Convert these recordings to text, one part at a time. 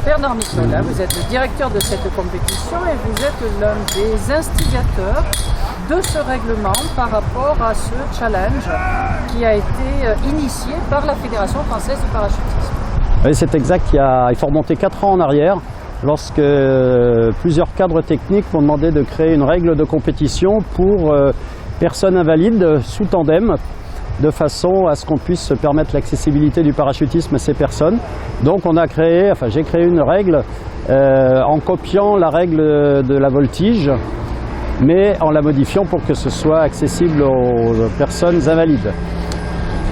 Bernard Nicolas, vous êtes le directeur de cette compétition et vous êtes l'un des instigateurs de ce règlement par rapport à ce challenge qui a été initié par la Fédération française du parachutisme. Oui, c'est exact. Il faut remonter 4 ans en arrière, lorsque plusieurs cadres techniques m'ont demandé de créer une règle de compétition pour personnes invalides sous tandem, de façon à ce qu'on puisse se permettre l'accessibilité du parachutisme à ces personnes. Donc j'ai créé une règle en copiant la règle de la voltige, mais en la modifiant pour que ce soit accessible aux personnes invalides.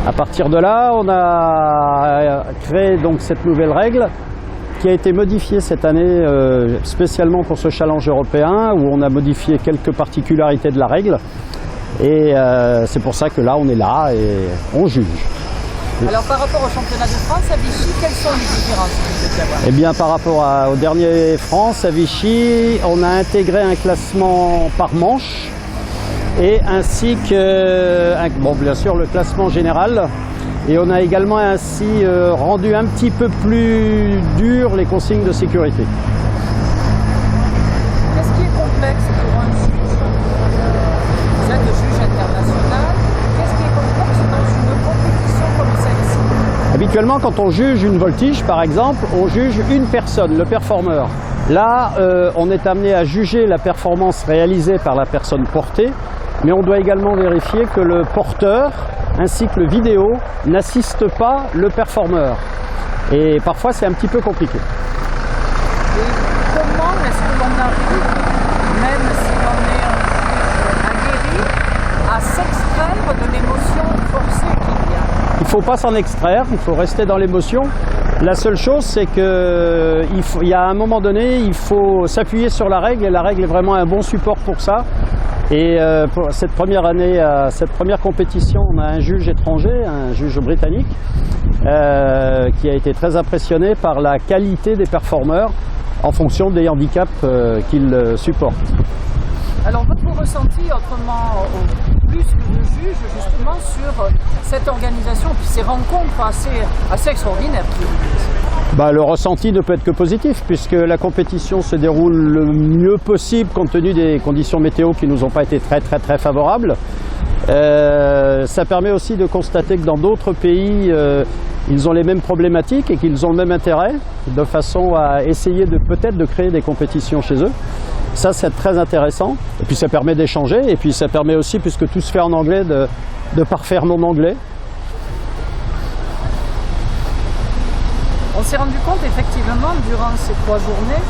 À partir de là, on a créé donc cette nouvelle règle qui a été modifiée cette année spécialement pour ce challenge européen, où on a modifié quelques particularités de la règle. Et c'est pour ça que là, on est là et on juge. Alors par rapport au championnat de France à Vichy, quelles sont les différences qu'il peut y avoir? Eh bien, par rapport au dernier France à Vichy, on a intégré un classement par manche et ainsi que, bien sûr, le classement général. Et on a également ainsi rendu un petit peu plus dur les consignes de sécurité. Qu'est-ce qui est complexe pour un juge? Vous êtes juge international. Qu'est-ce qui est complexe dans une compétition comme celle-ci? Habituellement, quand on juge une voltige, par exemple, on juge une personne, le performeur. Là, on est amené à juger la performance réalisée par la personne portée, mais on doit également vérifier que le porteur ainsi que le vidéo n'assiste pas le performeur. Et parfois, c'est un petit peu compliqué. Et comment est-ce que l'on arrive, même si l'on est aguerri, à s'extraire de l'émotion forcée qu'il y a? Il ne faut pas s'en extraire, il faut rester dans l'émotion. La seule chose, c'est qu'il y a un moment donné, il faut s'appuyer sur la règle, et la règle est vraiment un bon support pour ça. Et pour cette première année, cette première compétition, on a un juge étranger, un juge britannique, qui a été très impressionné par la qualité des performeurs en fonction des handicaps qu'ils supportent. Alors votre ressenti, autrement plus que de juge, justement sur cette organisation, puis ces rencontres assez extraordinaires. Le ressenti ne peut être que positif, puisque la compétition se déroule le mieux possible compte tenu des conditions météo qui ne nous ont pas été très favorables. Ça permet aussi de constater que dans d'autres pays, ils ont les mêmes problématiques et qu'ils ont le même intérêt, de façon à essayer peut-être de créer des compétitions chez eux. Ça, c'est très intéressant. Et puis ça permet d'échanger, et puis ça permet aussi, puisque tout se fait en anglais, de parfaire mon anglais. On s'est rendu compte effectivement durant ces 3 journées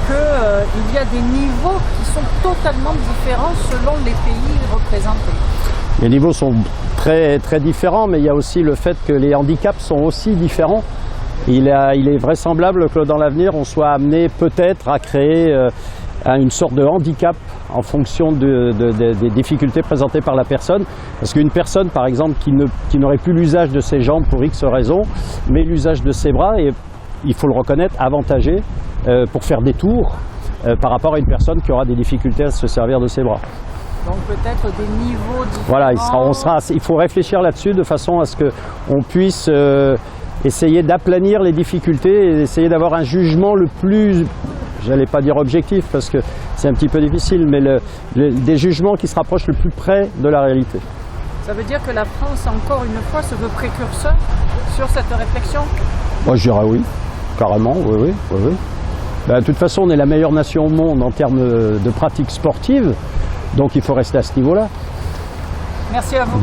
qu'il y a des niveaux qui sont totalement différents selon les pays représentés. Les niveaux sont très différents, mais il y a aussi le fait que les handicaps sont aussi différents. Il est vraisemblable que dans l'avenir, on soit amené peut-être à créer une sorte de handicap en fonction des difficultés présentées par la personne. Parce qu'une personne, par exemple, qui n'aurait plus l'usage de ses jambes pour X raisons, mais l'usage de ses bras, et il faut le reconnaître, avantagé pour faire des tours par rapport à une personne qui aura des difficultés à se servir de ses bras. Donc peut-être des niveaux différents. Voilà, il faut réfléchir là-dessus de façon à ce qu'on puisse essayer d'aplanir les difficultés et essayer d'avoir un jugement le plus, j'allais pas dire objectif parce que c'est un petit peu difficile, mais des jugements qui se rapprochent le plus près de la réalité. Ça veut dire que la France, encore une fois, se veut précurseur sur cette réflexion? Moi, je dirais oui, carrément, oui. De toute façon, on est la meilleure nation au monde en termes de pratiques sportives, donc il faut rester à ce niveau-là. Merci à vous.